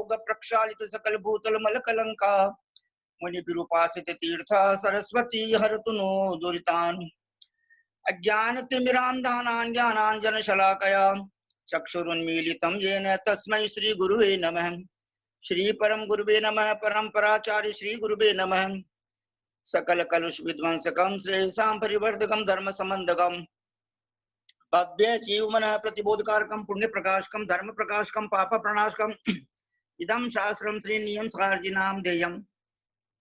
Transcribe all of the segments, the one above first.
प्रक्षालित सकल भूतल मल कलंका मुनि विरूपासित तीर्थ सरस्वती हरतु नो दुरितान् अज्ञान तिमिरान्धानान् ज्ञानाञ्जन शलाकया चक्षुरुन्मीलितं येन तस्मै श्री गुरुवे नमः। श्री परम गुरुवे नमः। परम्पराचार्य श्री गुरुवे नमः। सकल कलुष विध्वंसकं श्रेयसां परिवर्धकं धर्म संबंधकं भव्य जीवमन प्रतिबोधकारकं पुण्य प्रकाशकं धर्म प्रकाशकं पाप प्रणाशकं इदं शास्त्रं श्री नियम सार्जिनाम देयम्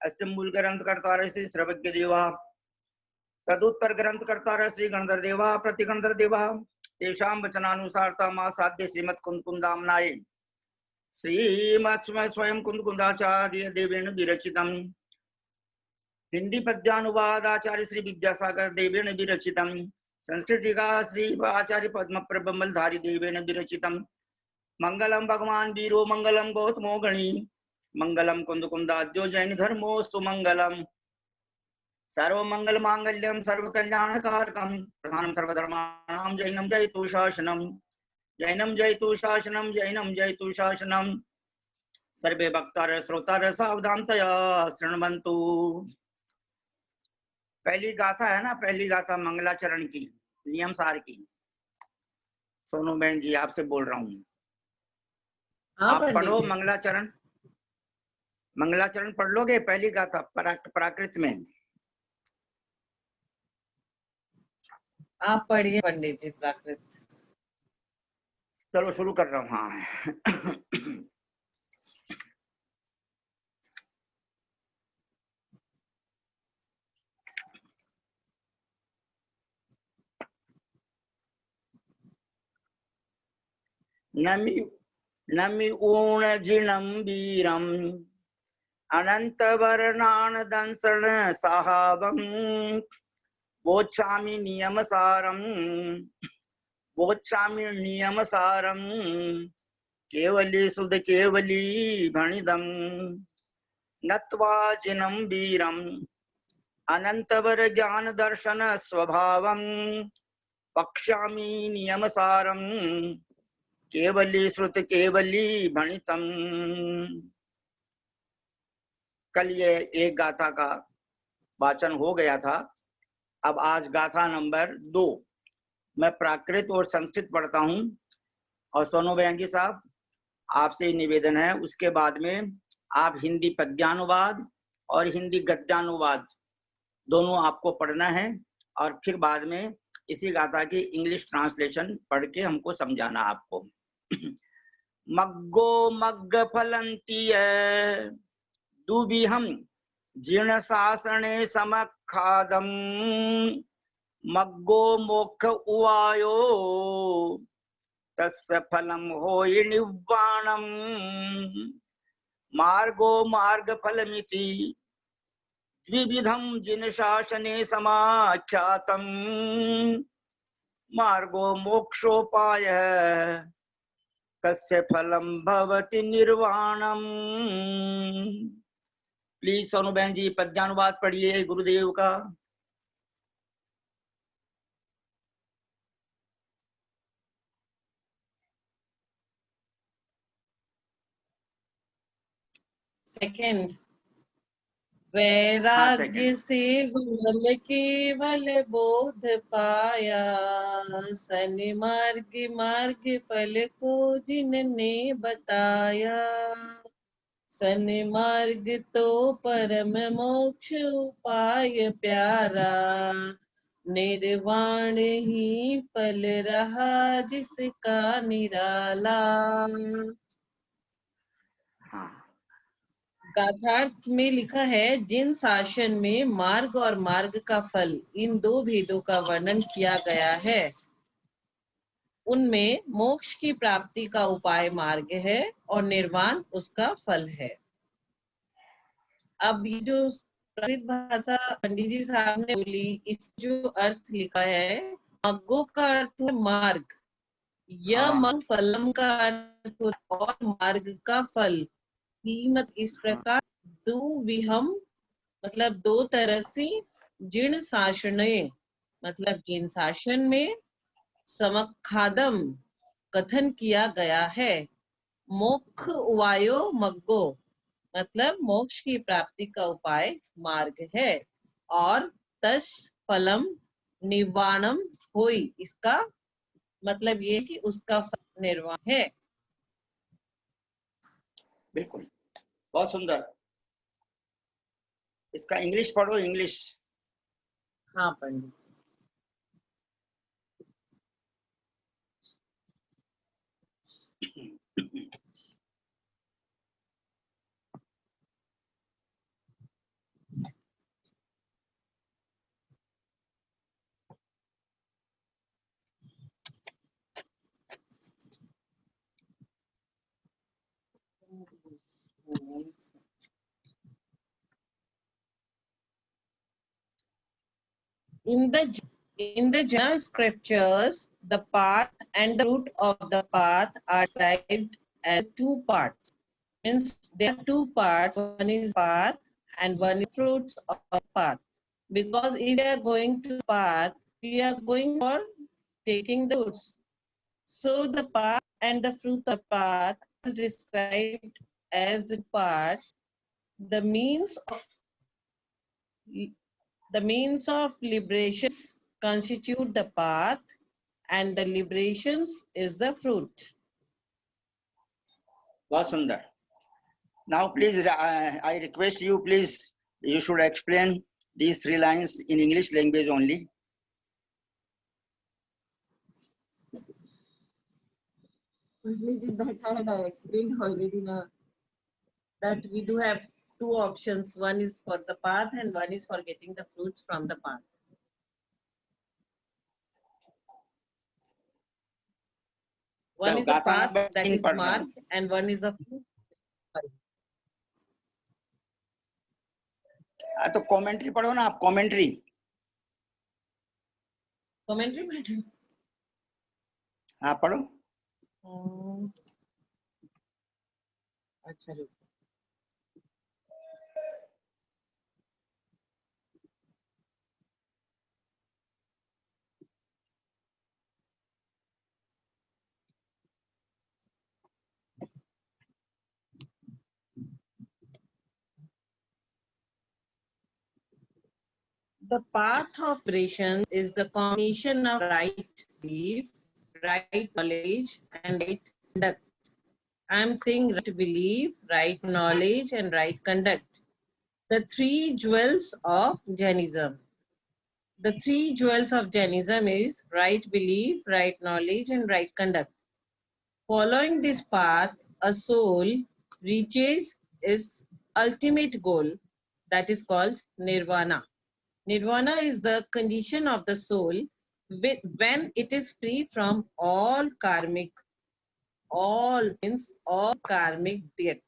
अस्य मूल ग्रंथ कर्ता श्री सर्वज्ञ देवा तदुत्तर ग्रंथ कर्ता श्री गणधर देवा प्रतिगणधर देवा तेषां वचनानुसारता मा साध्य श्रीमत् कुंदकुंदामनाय श्रीमत् स्वयं कुंदकुंदाचार्य देवेन विरचितम् हिंदी पद्यानुवाद आचार्य श्री विद्यासागर देवेन विरचितम् संस्कृतिका श्री आचार्य पद्मप्रबंबलधारी देवेन विरचितम् मंगलम भगवान वीरो मंगलम गौतमो गणी मंगलम कुंदकुंदाद्यो जैन धर्मोस्तु मंगलम सर्वमंगल मांगल्यम सर्वकल्याणकारकम प्रधानम सर्वधर्माणां जैनम जयतु शासनम जैनम जयतु शासनम जैनम जयतु शासनम सर्वे भक्तार श्रोतार सावधानतया शृण्वन्तु। पहली गाथा है ना, पहली गाथा मंगलाचरण की, नियम सार की। सोनू बहन जी आपसे बोल रहा हूँ, आप पढ़ो मंगलाचरण। मंगलाचरण पढ़ लोगे पहली गाथा प्राकृत में? आप पढ़िए पंडित जी प्राकृत। चलो शुरू कर रहा हूँ। हाँ नमि ऊण जिणं वीरम् अनंत वर्णान दंसन साहावं वोचामि नियम सारम केवली सुध केवली भणिदम नत्वा जिनं वीरम अनंतवर ज्ञान दर्शन स्वभावं वक्ष्यामि नियम सारम केवली श्रुत केवली भणितम। कल ये एक गाथा का वाचन हो गया था। अब आज गाथा नंबर 2 मैं प्राकृत और संस्कृत पढ़ता हूँ। और सोनू बहन जी साहब आपसे निवेदन है, उसके बाद में आप हिंदी पद्यानुवाद और हिंदी गद्यानुवाद दोनों आपको पढ़ना है और फिर बाद में इसी गाथा की इंग्लिश ट्रांसलेशन पढ़ के हमको समझाना आपको। मग्गो मग्ग फलंती दुबिहम जीर्ण शासने समखादम मग्गो मोक्ष उवायो तस्य फलम होय निव्वाणम मार्गो मार्ग फलमिति द्विविधम जिन शासने समाख्यातम मार्गो मोक्षोपाय तस्य फलम भवति निर्वाणम। प्लीज सोनू बहन जी पद्यानुवाद पढ़िए गुरुदेव का। सेकंड। वैराग्य से बल केवल बोध पाया सन्मार्ग मार्ग फल को जिनने बताया सन्मार्ग तो परम मोक्ष उपाय प्यारा निर्वाण ही फल रहा जिसका निराला। गाथार्थ में लिखा है, जिन शासन में मार्ग और मार्ग का फल इन दो भेदों का वर्णन किया गया है उनमें मोक्ष की प्राप्ति का उपाय मार्ग है और निर्वाण उसका फल है। अब ये जो प्राकृत भाषा पंडित जी साहब ने बोली, इस जो अर्थ लिखा है, मग्गो का अर्थ है मार्ग, मग फलम का अर्थ और मार्ग का फल। कीमत इस प्रकार दुविहम मतलब दो तरह से, जिन शासने मतलब जिन शासन में, समखादम कथन किया गया है, मोक्ष उवायो मग्गो मतलब मोक्ष की प्राप्ति का उपाय मार्ग है, और तस् फलम निर्वाणम होई, इसका मतलब ये कि उसका फल निर्वाण है। बिल्कुल, बहुत सुंदर। इसका इंग्लिश पढ़ो, इंग्लिश। हाँ पंडित जी। In the Jaina scriptures, the path and the root of the path are described as two parts. Means there are two parts. One is path and one is fruits of the path. Because if we are going to path, we are going for taking the fruits. So the path and the fruit of path is described as the parts. The means of liberations constitute the path, and the liberations is the fruit. बहुत सुंदर। Now please, I request you, please, you should explain these 3 lines in English language only. That I had explained already now, that we do have two options. One is for the path and one is for getting the fruits from the path. One is the path that is marked and one is the fruit. तो commentary पढ़ो ना आप, commentary. Commentary madam? हाँ पढ़ो। अच्छा रुको। The path of liberation is the combination of right belief, right knowledge, and right conduct. I am saying right belief, right knowledge, and right conduct. The 3 jewels of Jainism. The 3 jewels of Jainism is right belief, right knowledge, and right conduct. Following this path, a soul reaches its ultimate goal, that is called nirvana. Nirvana is the condition of the soul when it is free from all karmic debt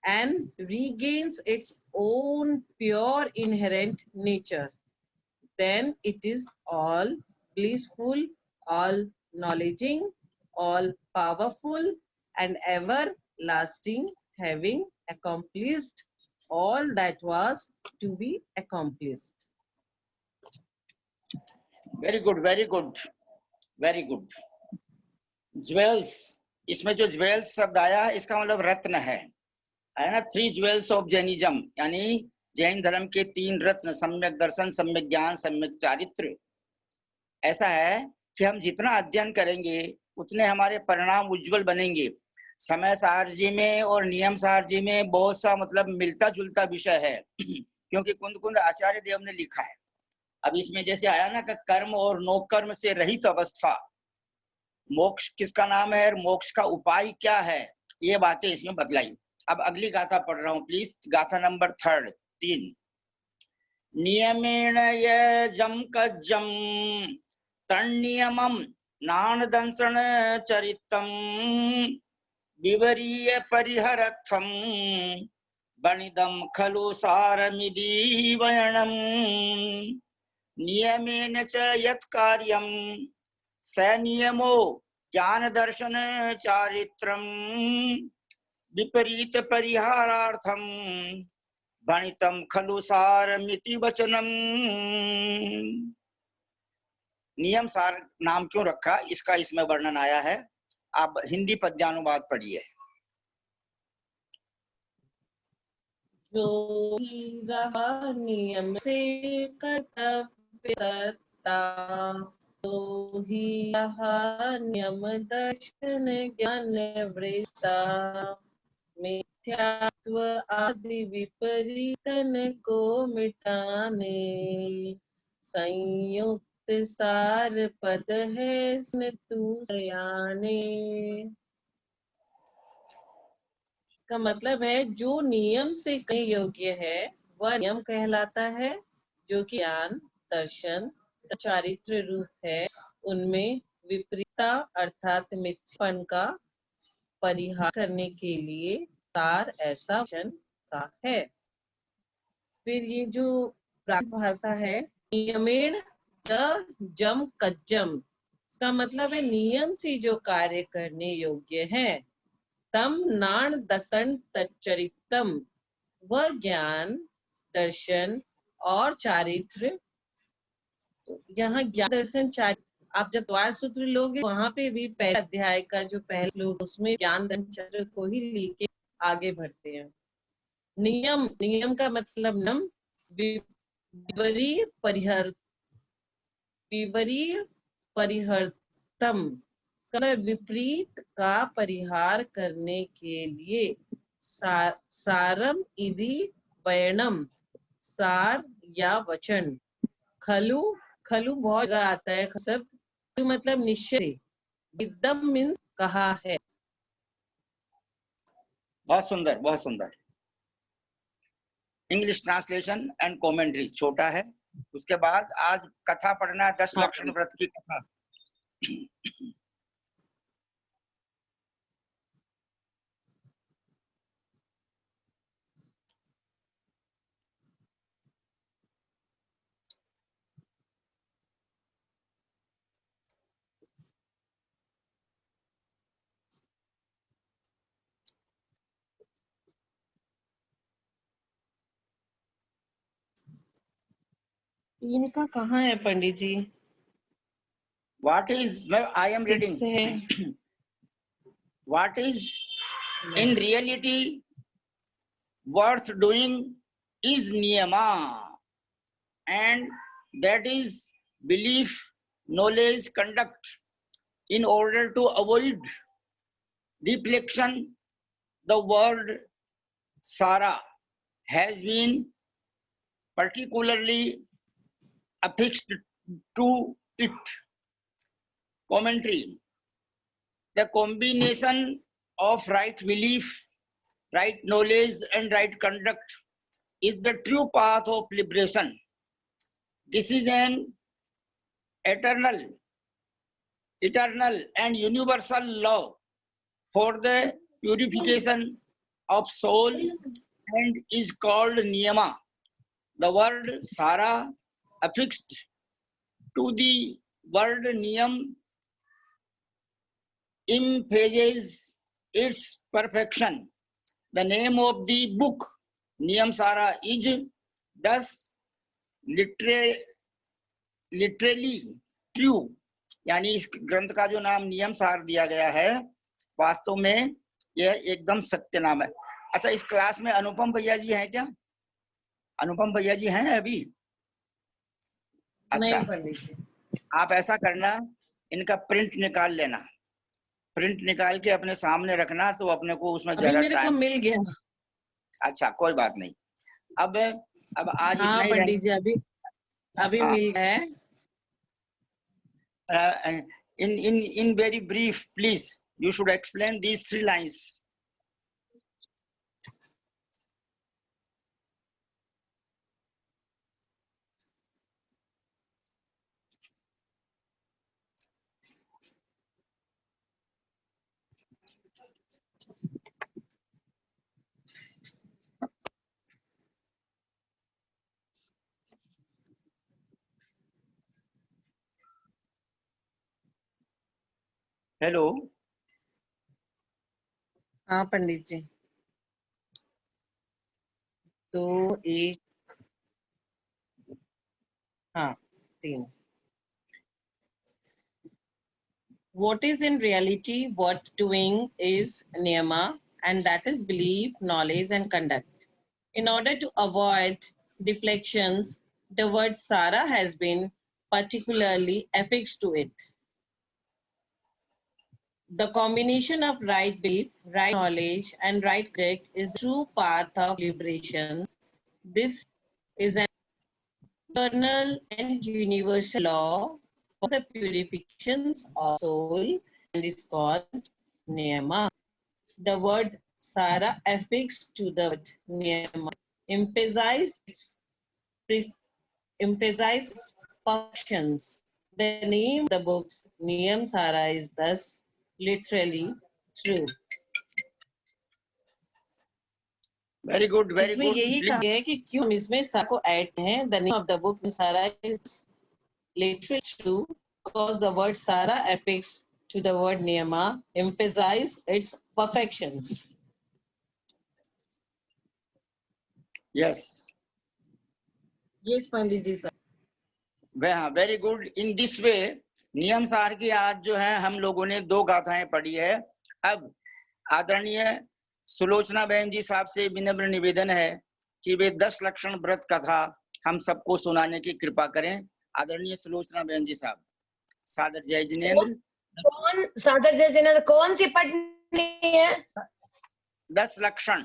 and regains its own pure inherent nature. Then it is all blissful, all knowledging, all powerful, and everlasting, having accomplished all that was to be accomplished. Very good, very good, very good. Jewels, इसमें जो jewels शब्द आया इसका मतलब रत्न है ना। 3 jewels of Jainism, यानी जैन धर्म के 3 रत्न, सम्यक दर्शन, सम्यक ज्ञान, सम्यक चारित्र। ऐसा है कि हम जितना अध्ययन करेंगे उतने हमारे परिणाम उज्जवल बनेंगे। समय सारजी में और नियम सारजी में बहुत सा मतलब मिलता जुलता विषय है क्योंकि कुंद कुंद आचार्य देव ने लिखा है। अब इसमें जैसे आया ना कि कर्म और नोकर्म से रहित अवस्था, मोक्ष किसका नाम है, मोक्ष का उपाय क्या है, ये बातें इसमें बतलाई। अब अगली गाथा पढ़ रहा हूं प्लीज, गाथा नंबर 3। नियमेण यजं कज्जं तन्नियमं नानदंसण चरितं विवरीय परिहरथं वणिदं खलु सारमिति वयणम् नियमेन च यत् कार्यं स नियमो ज्ञान दर्शन चारित्रं विपरीत परिहारार्थं भणितं खलु सारमिति वचनम्। नियम सार नाम क्यों रखा, इसका इसमें वर्णन आया है। आप हिंदी पद्यानुवाद पढ़िए। जो ही रहा नियम से कर्तव्य करता, तो ही रहा नियम दर्शन ज्ञान वृत्ता। मिथ्यात्व आदि विपरीतन को मिटाने, संयुक्त सार पद है सुन तू सयाने। का मतलब है जो नियम से करने योग्य है वह नियम कहलाता है, जो कि ज्ञान दर्शन चारित्र रूप है उनमें विपरीतता अर्थात मिथ्यापन का परिहार करने के लिए सार ऐसा वचन का है। फिर ये जो प्राकृत भाषा है नियमेण जम कज्जम, इसका मतलब है नियम से जो कार्य करने योग्य है। तम नाण दसन तच्चरितम, वह ज्ञान दर्शन और चारित्र। तो यहाँ ज्ञान दर्शन चारित्र आप जब द्वार सूत्र लोगे वहां पे भी पहले अध्याय का जो पहला श्लोक उसमें ज्ञान दर्शन चारित्र को ही लेके आगे बढ़ते हैं। नियम, नियम का मतलब नम विपरीय परिहर, विपरीय परिहर्तम, विपरीत का परिहार करने के लिए सारम इति वयनम, सार या वचन। खलु, खलु बहुत जगह आता है शब्द, तो मतलब निश्चय, विदम मीन्स कहा है। बहुत सुंदर, बहुत सुंदर। इंग्लिश ट्रांसलेशन एंड कमेंट्री छोटा है। उसके बाद आज कथा पढ़ना, 10 लक्षण व्रत की कथा। इनका कहाँ है पंडित जी? What is, I am reading. What is in reality worth doing is niyama, and that is belief, knowledge, conduct. In order to avoid deflection, the word sara has been particularly affixed to it. Commentary: the combination of right belief, right knowledge, and right conduct is the true path of liberation. This is an eternal and universal law for the purification of soul and is called niyama. The word sara affixed to the word niyam emphasizes its perfection. The name of the book Niyam Sara is thus literally true. यानी इस ग्रंथ का जो नाम नियम सार दिया गया है वास्तव में यह एकदम सत्य नाम है। अच्छा, इस क्लास में अनुपम भैया जी हैं क्या? अनुपम भैया जी हैं अभी? अच्छा, आप ऐसा करना, इनका प्रिंट निकाल लेना, प्रिंट निकाल के अपने सामने रखना, तो अपने को उसमें अभी मेरे को मिल गया। अच्छा, कोई बात नहीं। अब आज हाँ इतना ही पंडित जी, अभी मिल गया है। in very brief, please, you should explain these 3 lines. Hello. हाँ पंडित जी, तो एक, हाँ 3. What is in reality what doing is niyama, and that is belief, knowledge and conduct. In order to avoid deflections, the word Sara has been particularly affixed to it. The combination of right belief, right knowledge, and right conduct is the true path of liberation. This is an eternal and universal law for the purifications of soul and is called Niyama. The word Sara affixed to the word Niyama emphasizes perfections. The name of the book's Niyam Sara is thus literally true. Very good, very इसमें good. यही कहा गया है कि क्यों हम इसमें सारा को ऐड हैं. The name of the book Sara is literally true because the word Sara affixed to the word Niyama emphasize its perfections. Yes. Yes, Pandit ji sir. Very good. In this way नियम सार की आज जो है हम लोगों ने 2 गाथाएं पढ़ी है. अब आदरणीय सुलोचना बहन जी साहब से विनम्र निवेदन है कि वे 10 लक्षण व्रत कथा हम सबको सुनाने की कृपा करें. आदरणीय सुलोचना बहन जी साहब. सादर जय जिनेन्द्र. कौन सादर जय जिनेन्द्र कौन सी पढ़नी है? 10 लक्षण.